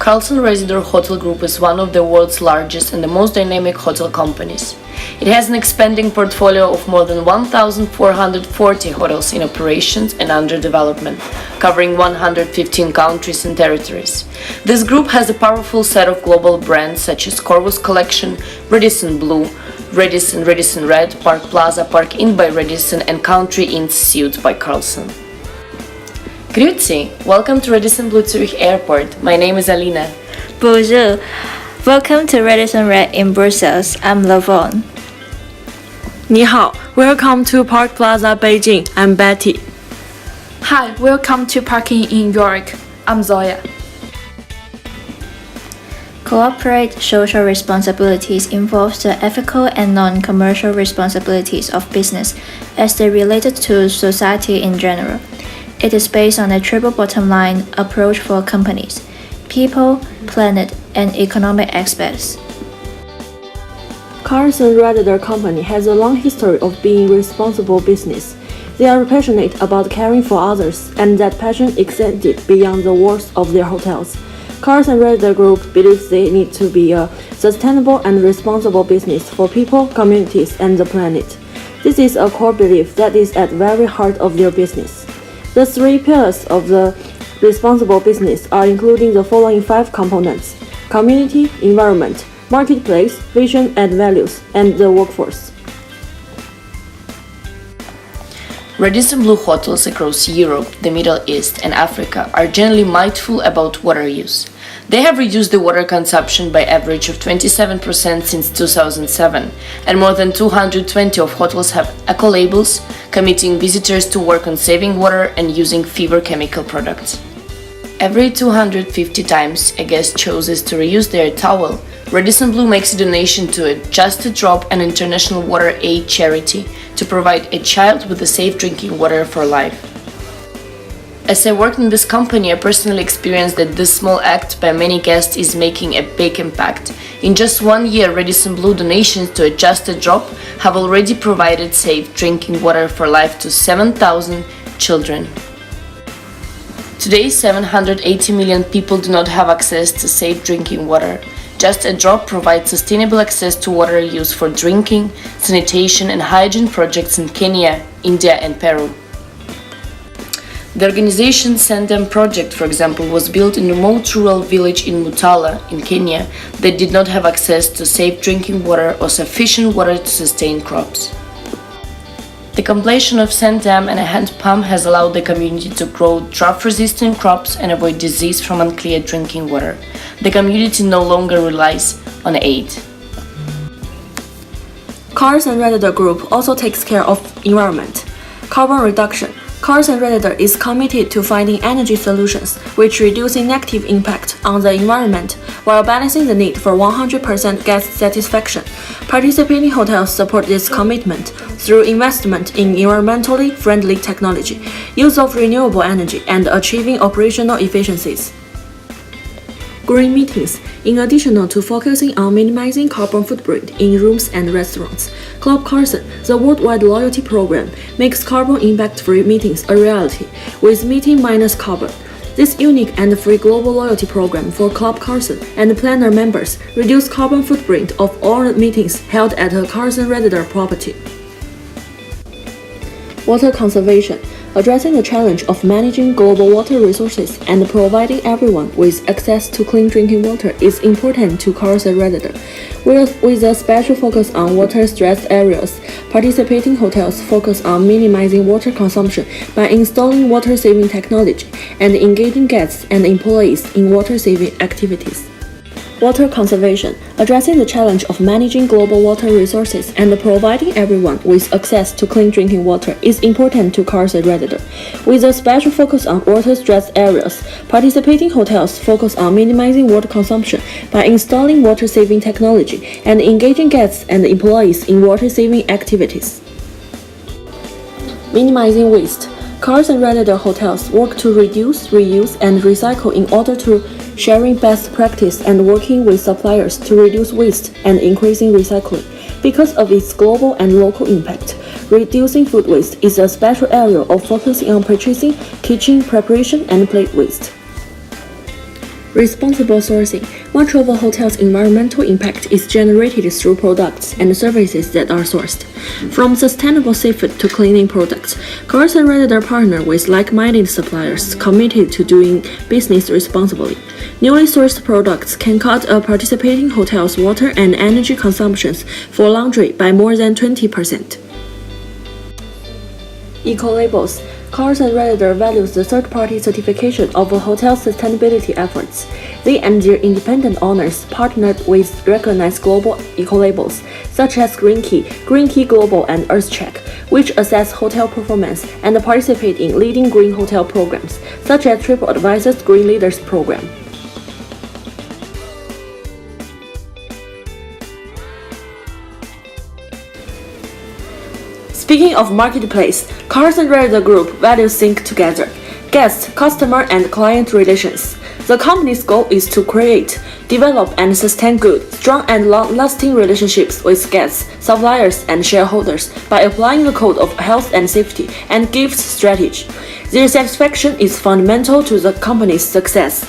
Carlson Rezidor Hotel Group is one of the world's largest and the most dynamic hotel companies. It has an expanding portfolio of more than 1,440 hotels in operations and under development, covering 115 countries and territories. This group has a powerful set of global brands such as Corvus Collection, Radisson Blue, Radisson Red, Park Plaza, Park Inn by Radisson, and Country Inn Suite by Carlson. Grüezi! Welcome to Radisson Blue Zurich Airport. My name is Alina. Bonjour! Welcome to Radisson Red in Brussels. I'm Lavon. 你好 Welcome to Park Plaza Beijing. I'm Betty. Hi, welcome to Parking in York. I'm Zoya. Corporate social responsibilities involves the ethical and non-commercial responsibilities of business as they related to society in general. It is based on a triple bottom line approach for companies, people, planet, and economic aspects. Carlson Rezidor Company has a long history of being responsible business. They are passionate about caring for others, and that passion extended beyond the walls of their hotels. Carlson Rezidor Group believes they need to be a sustainable and responsible business for people, communities, and the planet. This is a core belief that is at the very heart of their business. The three pillars of the responsible business are including the following 5 components: community, environment, marketplace, vision and values, and the workforce. Radisson Blue hotels across Europe, the Middle East, and Africa are generally mindful about water use. They have reduced the water consumption by average of 27% since 2007, and more than 220 of hotels have eco-labels, committing visitors to work on saving water and using fewer chemical products. Every 250 times a guest chooses to reuse their towel, Radisson Blue makes a donation to a Just a Drop, an international water aid charity, to provide a child with a safe drinking water for life. As I worked in this company, I personally experienced that this small act by many guests is making a big impact. In just 1 year, Radisson Blue donations to a Just a Drop have already provided safe drinking water for life to 7,000 children. Today, 780 million people do not have access to safe drinking water. Just a Drop provides sustainable access to water use for drinking, sanitation, and hygiene projects in Kenya, India, and Peru. The organization Sendem Project, for example, was built in a remote rural village in Mutala, in Kenya, that did not have access to safe drinking water or sufficient water to sustain crops. The completion of Sendem and a hand pump has allowed the community to grow drought-resistant crops and avoid disease from unclear drinking water. The community no longer relies on aid. Carlson Rezidor Group also takes care of environment. Carbon reduction. Carlson Rezidor is committed to finding energy solutions which reduce negative impact on the environment while balancing the need for 100% guest satisfaction. Participating hotels support this commitment through investment in environmentally friendly technology, use of renewable energy, and achieving operational efficiencies. Green meetings. In addition to focusing on minimizing carbon footprint in rooms and restaurants, Club Carlson, the worldwide loyalty program, makes carbon impact-free meetings a reality, with meeting minus carbon. This unique and free global loyalty program for Club Carlson and planner members reduce carbon footprint of all meetings held at a Carlson Rezidor property. Water conservation. Addressing the challenge of managing global water resources and providing everyone with access to clean drinking water is important to Carlson Rezidor. With a special focus on water-stressed areas, participating hotels focus on minimizing water consumption by installing water-saving technology and engaging guests and employees in water-saving activities. Water conservation. Addressing the challenge of managing global water resources and providing everyone with access to clean drinking water is important to Carlson Rezidor. With a special focus on water-stressed areas, participating hotels focus on minimizing water consumption by installing water-saving technology and engaging guests and employees in water-saving activities. Minimizing waste. Carlson Rezidor hotels work to reduce, reuse, and recycle in order to sharing best practice and working with suppliers to reduce waste and increasing recycling. Because of its global and local impact, reducing food waste is a special area of focusing on purchasing, kitchen preparation, and plate waste. Responsible sourcing. Much of a hotel's environmental impact is generated through products and services that are sourced. From sustainable seafood to cleaning products, Carlson Rezidor partner with like-minded suppliers committed to doing business responsibly. Newly sourced products can cut a participating hotel's water and energy consumptions for laundry by more than 20%. Eco-labels. Carlson Rezidor values the third-party certification of a hotel's sustainability efforts. They and their independent owners partnered with recognized global eco-labels, such as Green Key Global, and EarthCheck, which assess hotel performance and participate in leading green hotel programs, such as TripAdvisor's Green Leaders program. Speaking of marketplace, Carlson Rezidor Group values think together: guest, customer, and client relations. The company's goal is to create, develop, and sustain good, strong, and long-lasting relationships with guests, suppliers, and shareholders by applying the code of health and safety and gifts strategy. Their satisfaction is fundamental to the company's success.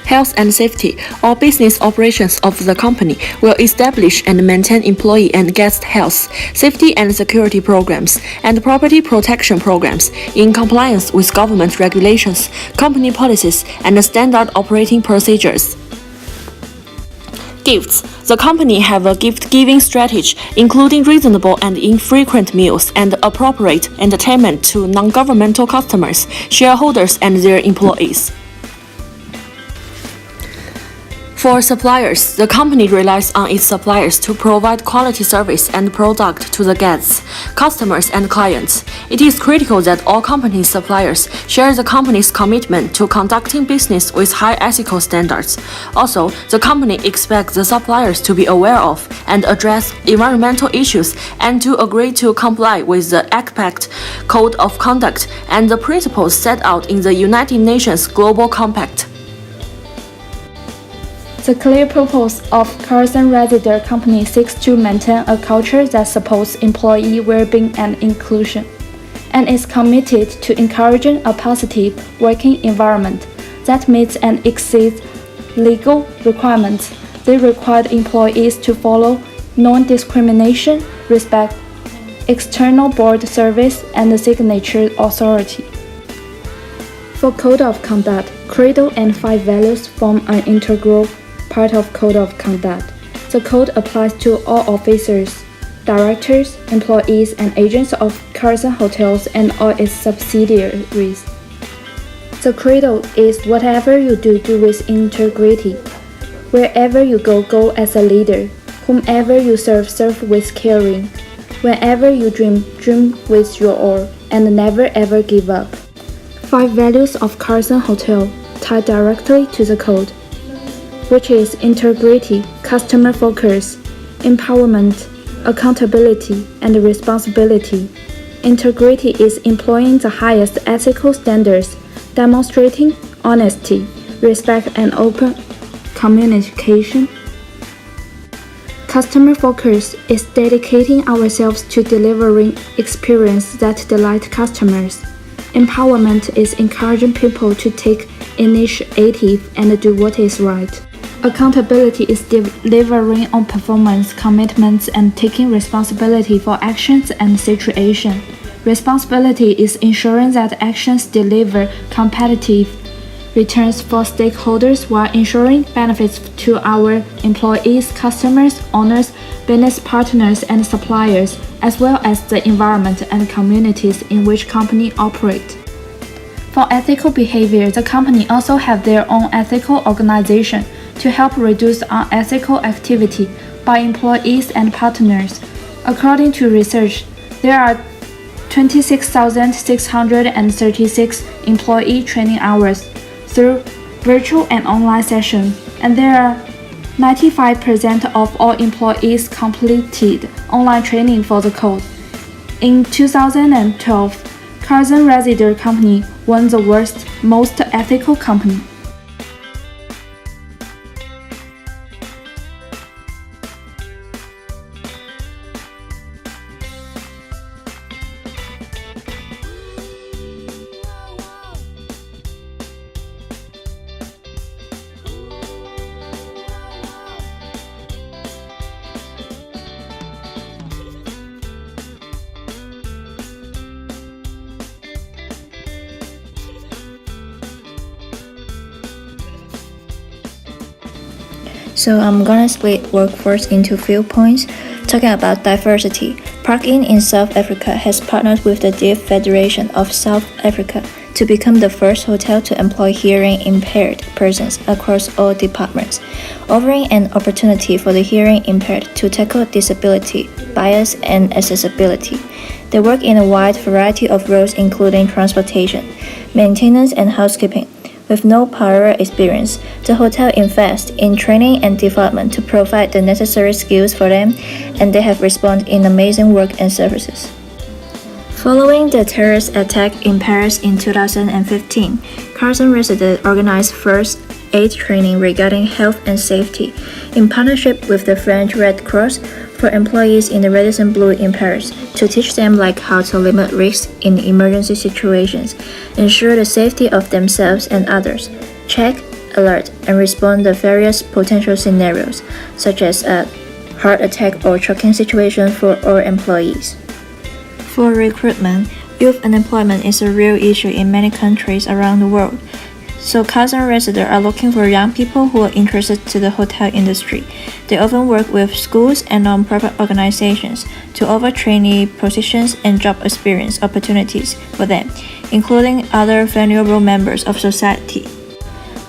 Health and safety. All business operations of the company will establish and maintain employee and guest health, safety and security programs, and property protection programs in compliance with government regulations, company policies, and standard operating procedures. Gifts. The company have a gift-giving strategy, including reasonable and infrequent meals and appropriate entertainment to non-governmental customers, shareholders, and their employees. For suppliers, the company relies on its suppliers to provide quality service and product to the guests, customers, and clients. It is critical that all company suppliers share the company's commitment to conducting business with high ethical standards. Also, the company expects the suppliers to be aware of and address environmental issues and to agree to comply with the ACPACT Code of Conduct and the principles set out in the United Nations Global Compact. The clear purpose of Carlson Rezidor Company seeks to maintain a culture that supports employee well-being and inclusion, and is committed to encouraging a positive working environment that meets and exceeds legal requirements. They require employees to follow non-discrimination, respect external board service, and the signature authority. For Code of Conduct, Credo and 5 values form an integral part of Code of Conduct. The code applies to all officers, directors, employees, and agents of Carlson Hotels and all its subsidiaries. The credo is whatever you do, do with integrity. Wherever you go, go as a leader. Whomever you serve, serve with caring. Whenever you dream, dream with your all, and never ever give up. 5 values of Carlson Hotel tie directly to the code, which is integrity, customer focus, empowerment, accountability, and responsibility. Integrity is employing the highest ethical standards, demonstrating honesty, respect, and open communication. Customer focus is dedicating ourselves to delivering experience that delight customers. Empowerment is encouraging people to take initiative and do what is right. Accountability is delivering on performance commitments and taking responsibility for actions and situations. Responsibility is ensuring that actions deliver competitive returns for stakeholders while ensuring benefits to our employees, customers, owners, business partners, and suppliers, as well as the environment and communities in which company operate. For ethical behavior, the company also have their own ethical organization to help reduce unethical activity by employees and partners. According to research, there are 26,636 employee training hours through virtual and online sessions, and there are 95% of all employees completed online training for the code. In 2012, Carlson Rezidor Company won the world's most ethical company. So I'm gonna split workforce into few points. Talking about diversity, Park Inn in South Africa has partnered with the Deaf Federation of South Africa to become the first hotel to employ hearing impaired persons across all departments, offering an opportunity for the hearing impaired to tackle disability, bias, and accessibility. They work in a wide variety of roles including transportation, maintenance, and housekeeping. With no prior experience, the hotel invests in training and development to provide the necessary skills for them, and they have responded in amazing work and services. Following the terrorist attack in Paris in 2015, Carlson Rezidor organized first aid training regarding health and safety in partnership with the French Red Cross for employees in the Radisson Blu in Paris to teach them how to limit risks in emergency situations, ensure the safety of themselves and others, check, alert, and respond to various potential scenarios, such as a heart attack or choking situation for all employees. For recruitment, youth unemployment is a real issue in many countries around the world. So Carlson Rezidor are looking for young people who are interested to the hotel industry. They often work with schools and non-profit organizations to offer trainee positions and job experience opportunities for them, including other vulnerable members of society.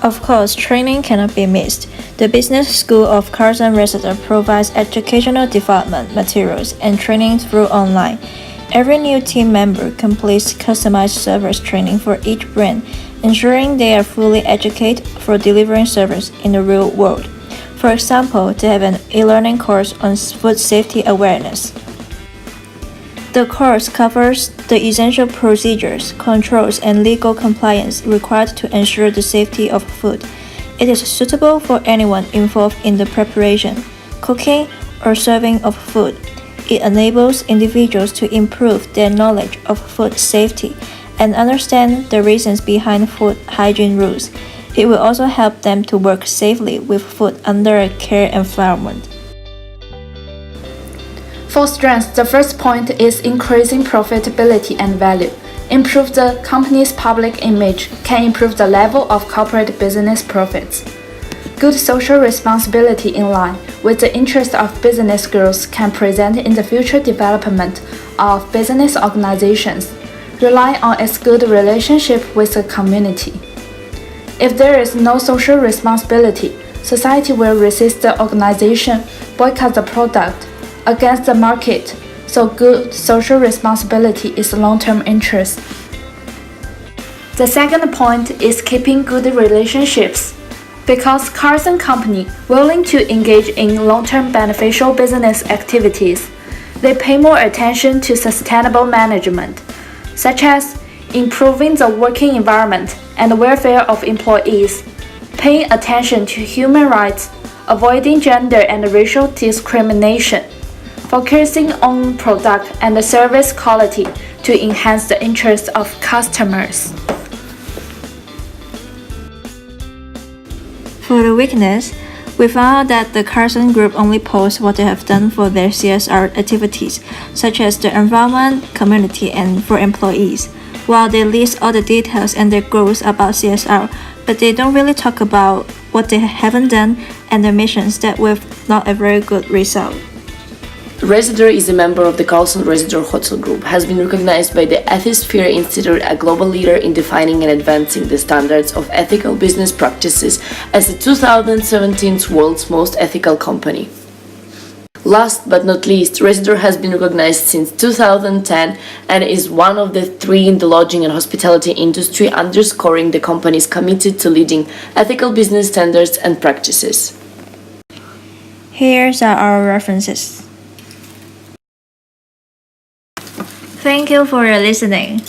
Of course, training cannot be missed. The business school of Carlson Rezidor provides educational development materials and training through online. Every new team member completes customized service training for each brand, ensuring they are fully educated for delivering service in the real world. For example, they have an e-learning course on food safety awareness. The course covers the essential procedures, controls, and legal compliance required to ensure the safety of food. It is suitable for anyone involved in the preparation, cooking, or serving of food. It enables individuals to improve their knowledge of food safety and understand the reasons behind food hygiene rules. It will also help them to work safely with food under a care environment. For strengths, the first point is increasing profitability and value. Improve the company's public image can improve the level of corporate business profits. Good social responsibility in line with the interest of business growth can present in the future development of business organizations, relying on its good relationship with the community. If there is no social responsibility, society will resist the organization, boycott the product, against the market, so good social responsibility is long-term interest. The second point is keeping good relationships. Because Carlson Company willing to engage in long-term beneficial business activities, they pay more attention to sustainable management, such as improving the working environment and welfare of employees, paying attention to human rights, avoiding gender and racial discrimination, focusing on product and service quality to enhance the interests of customers. For the weakness, we found that the Carlson Group only posts what they have done for their CSR activities, such as the environment, community, and for employees, while they list all the details and their goals about CSR, but they don't really talk about what they haven't done and the missions that with not a very good result. Rezidor is a member of the Carlson Rezidor Hotel Group, has been recognized by the Ethisphere Institute, a global leader in defining and advancing the standards of ethical business practices, as the 2017 world's most ethical company. Last but not least, Rezidor has been recognized since 2010 and is one of the 3 in the lodging and hospitality industry, underscoring the company's committed to leading ethical business standards and practices. Here's our references. Thank you for your listening.